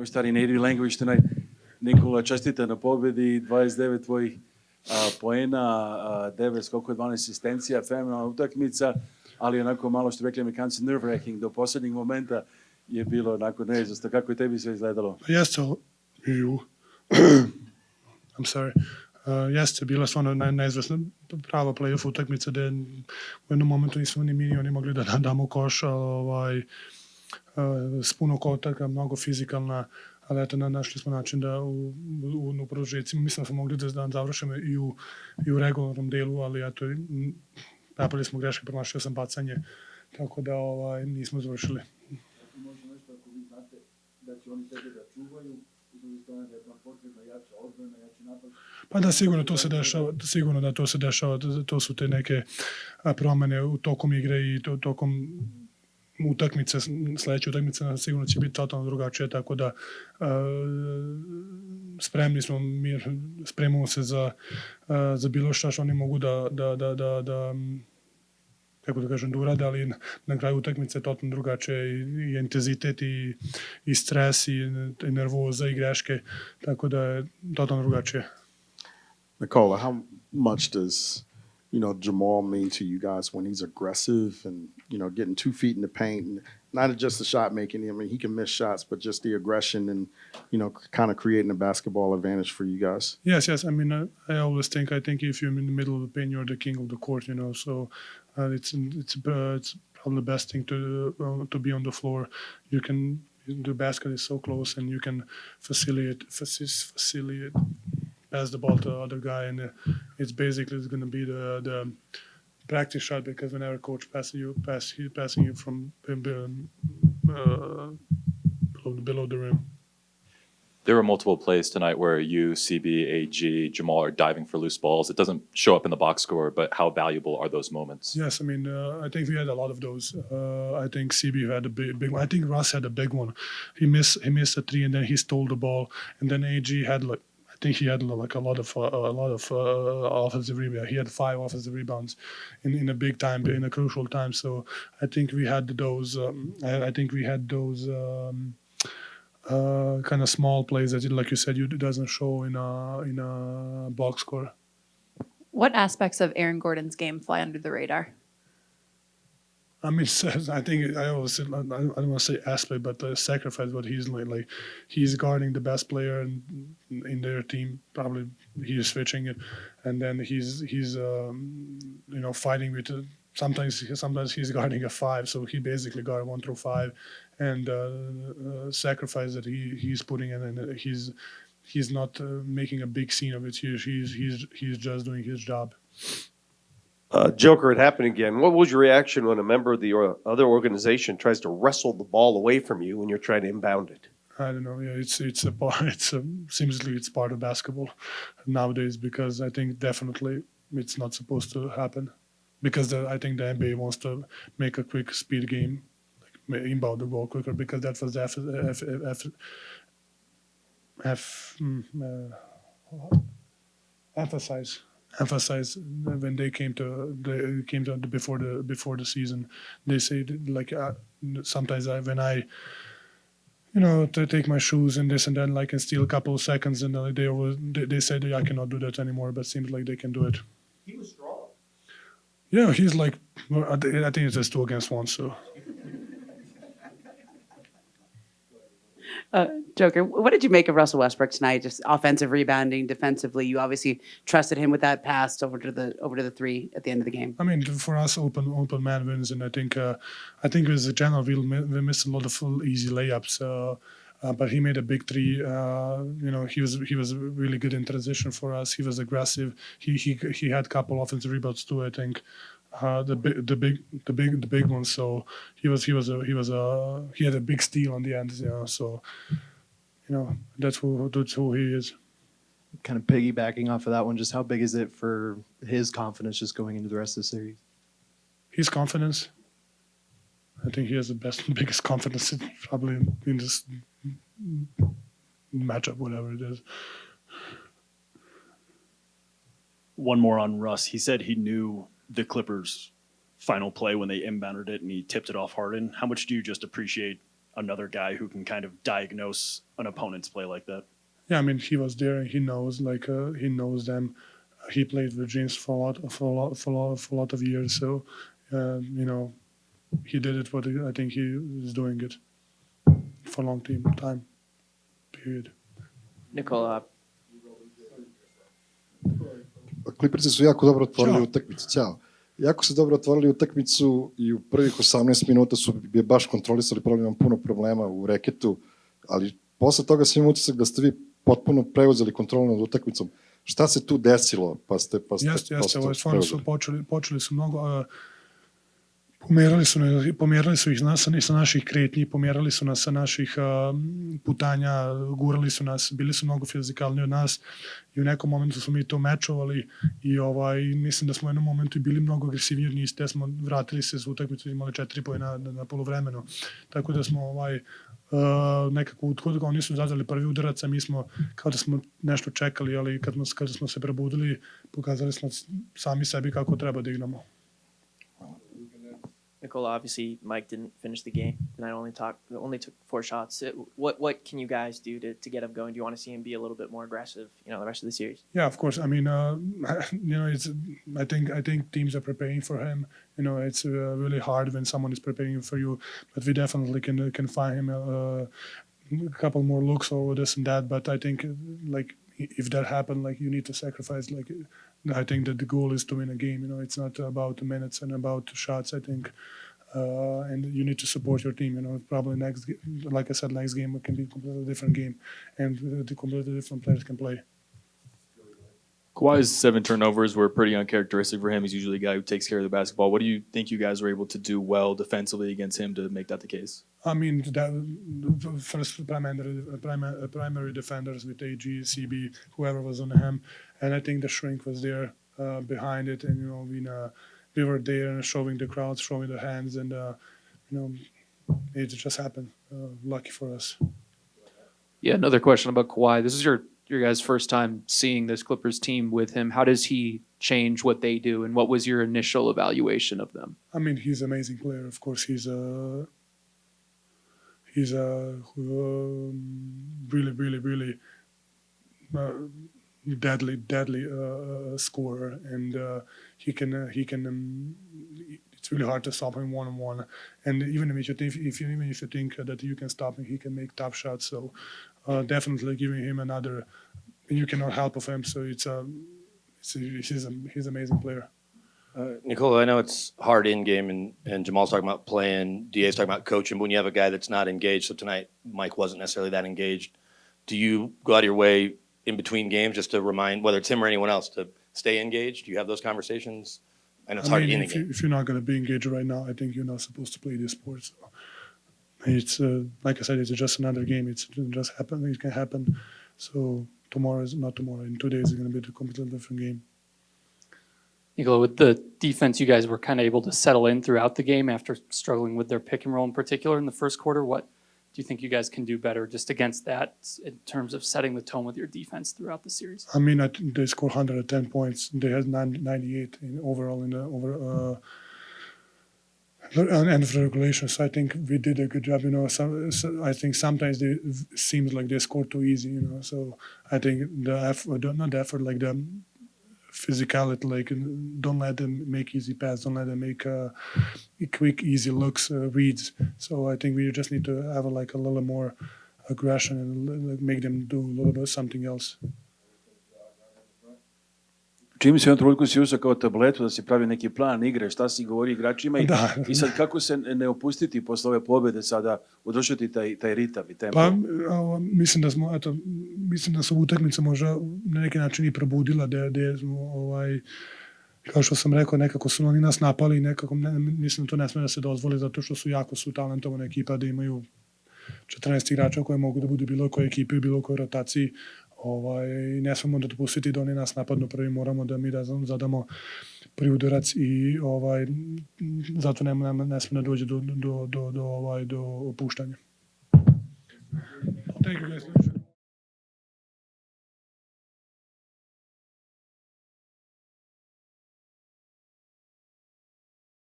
Your study native language tonight. Nikola, čestita na pobedi, 29 tvojih poena, 9 skokova, 12 asistencija, fenomenalna utakmica, ali onako malo što rekli Amerikanci nerve-wracking, do poslednjeg momenta je bilo onako neizvesno. Kako je tebi sve izgledalo? Jeste, I'm sorry. Jeste, bila stvarno neizvesna prava play-off utakmica gde u jednom momentu nismo ni mi oni mogli da damo koš, s puno kotaka, mnogo fizikalna, ali eto, našli smo način da u produžecima, mislim da smo mogli da završimo i u regularnom delu, ali eto, napravili smo greške, promašio sam bacanje, tako da nismo završili. Možda nešto ako vi znate da će oni tebe da čuvaju, da je tam potrebna jača odbrana, jači napad. Pa da, sigurno da to se dešava, to su te neke promene u tokom igre i tokom utakmice, sledeće utakmice sigurno će biti totalno drugačije, tako da spremamo se za bilo šta što oni mogu da kako da kažem, da urade, ali na kraju utakmice je totalno drugačije i intenzitet i stres i nervoza i greške, tako da je totalno drugačije. Nikola, how much does Jamal mean to you guys when he's aggressive and getting 2 feet in the paint, and not just the shot making? I mean, he can miss shots, but just the aggression and kind of creating a basketball advantage for you guys. Yes. I mean, I always think if you're in the middle of the paint, you're the king of the court. So it's probably the best thing to be on the floor. The basket is so close, and you can facilitate. Pass the ball to the other guy, and it's going to be the practice shot, because whenever coach he's passing you from below the rim. There were multiple plays tonight where you, CB, AG, Jamal are diving for loose balls. It doesn't show up in the box score, but how valuable are those moments? Yes, I mean, I think we had a lot of those. I think CB had a big one. I think Russ had a big one. He missed a 3, and then he stole the ball, and then AG had I think he had like a lot of offensive rebounds. He had 5 offensive rebounds in a big time, in a crucial time. So I think we had those. Kind of small plays that, like you said, it doesn't show in a box score. What aspects of Aaron Gordon's game fly under the radar? I mean, I think I always say, I don't want to say aspect, but the sacrifice what he's like he's guarding the best player in their team. Probably he's switching it, and then he's fighting with. Sometimes he's guarding a 5, so he basically guard 1 through 5, and sacrifice that he's putting in, and he's not making a big scene of it. He's just doing his job. Joker, it happened again. What was your reaction when a member of the other organization tries to wrestle the ball away from you when you're trying to inbound it? I don't know. Yeah, it's a part. Seems like it's part of basketball nowadays, because I think definitely it's not supposed to happen, because I think the NBA wants to make a quick speed game, like inbound the ball quicker, because that was emphasize when they came to before the season. They say sometimes when I to take my shoes and this and that, I can steal a couple of seconds, and they said I cannot do that anymore, but it seems like they can do it. He was strong. Yeah, he's I think it's just 2 against 1, so. Joker, what did you make of Russell Westbrook tonight? Just offensive rebounding, defensively. You obviously trusted him with that pass over to the 3 at the end of the game. I mean, for us, open man wins, and I think as a general, we missed a lot of easy layups. But he made a big 3. He was really good in transition for us. He was aggressive. He had a couple offensive rebounds too, I think. The big one. So he had a big steal on the end. So that's who he is. Kind of piggybacking off of that one, just how big is it for his confidence just going into the rest of the series? His confidence. I think he has the biggest confidence probably in this matchup, whatever it is. One more on Russ. He said he knew the Clippers' final play when they inbounded it and he tipped it off Harden. How much do you just appreciate another guy who can kind of diagnose an opponent's play like that? Yeah, I mean, he was there and he knows, he knows them. He played with James for a lot of years, so he did it. What I think he is doing it for a long time period. Nikola, Clippersi su jako dobro otvorili utakmicu. Ćao. Jako su dobro otvorili utakmicu i u prvih 18 minuta su je baš kontrolisali problem, imam puno problema u reketu, ali posle toga sam imao utisak da ste vi potpuno preuzeli kontrolu nad utakmicom. Šta se tu desilo? Jeste, stvarno su počeli su mnogo, pomerali su ih sa naših kretnji, pomerali su nas sa naših putanja, gurali su nas, bili su mnogo fizikalni od nas i u nekom momentu smo mi to mečovali i mislim da smo u jednom momentu i bili mnogo agresivniji, te smo vratili se za utakmicu, imali 4 poena na poluvremenu, tako da smo nekako utkud, oni su zadali prvi udarac, a mi smo kao da smo nešto čekali, ali kada smo se probudili, pokazali smo sami sebi kako treba da igramo. Nikola, obviously Mike didn't finish the game. Tonight only took 4 shots. What can you guys do to get him going? Do you want to see him be a little bit more aggressive, the rest of the series? Yeah, of course. I mean, I think teams are preparing for him. It's really hard when someone is preparing for you, but we definitely can find him a couple more looks or this and that. But I think if that happened, you need to sacrifice. I think that the goal is to win a game. It's not about the minutes and about the shots. I think, and you need to support your team. Probably next game can be a completely different game, and the completely different players can play. Kawhi's 7 turnovers were pretty uncharacteristic for him. He's usually a guy who takes care of the basketball. What do you think you guys were able to do well defensively against him to make that the case? I mean, the first primary defenders with AG, CB, whoever was on him, and I think the shrink was there behind it, and we were there and showing the crowd, showing the hands, and it just happened. Lucky for us. Yeah, another question about Kawhi. This is your guys' first time seeing this Clippers team with him. How does he change what they do, and what was your initial evaluation of them? I mean, he's an amazing player. Of course, he's a really deadly scorer, and he can. It's really hard to stop him one-on-one, and even if you think that you can stop him, he can make tough shots. So definitely giving him another. You cannot help of him. So he's an amazing player. Nikola, I know it's hard in game, and Jamal's talking about playing, DA's talking about coaching, but when you have a guy that's not engaged, so tonight Mike wasn't necessarily that engaged, do you go out of your way in between games just to remind, whether it's him or anyone else, to stay engaged? Do you have those conversations? I know it's hard in the game. If you're not going to be engaged right now, I think you're not supposed to play this sport. So it's like I said, it's just another game. It just happened. It can happen. So tomorrow is not tomorrow. In 2 days, it's going to be a completely different game. Nikola, with the defense, you guys were kind of able to settle in throughout the game after struggling with their pick and roll in particular in the first quarter. What do you think you guys can do better just against that in terms of setting the tone with your defense throughout the series? I mean, I think they scored 110 points. They had 98 overall in the end of the regulation. So I think we did a good job. I think sometimes it seems like they scored too easy. So I think the physicality, don't let them make easy passes, don't let them make quick, easy looks, reads. So I think we just need to have a little more aggression and make them do a little bit something else. Čim se u jednom trenutku si uzeo kao tabletu da si pravi neki plan igre, šta si govori igračima i sad kako se ne opustiti posle ove pobjede sada, održati taj ritam i tempo? Pa mislim da se utakmica možda na neki način i probudila, da smo, kao što sam rekao, nekako su oni nas napali i nekako, mislim da to ne sme da se dozvoli zato što su talentovana ekipa, da imaju 14 igrača koji mogu da budu bilo koje ekipe i bilo koje rotaciji. Ne smemo da dopustiti da oni nas napadnu prvi, moramo da mi zadamo prvi udarac i zato ne smemo da dođe do opuštanja. Thank you guys.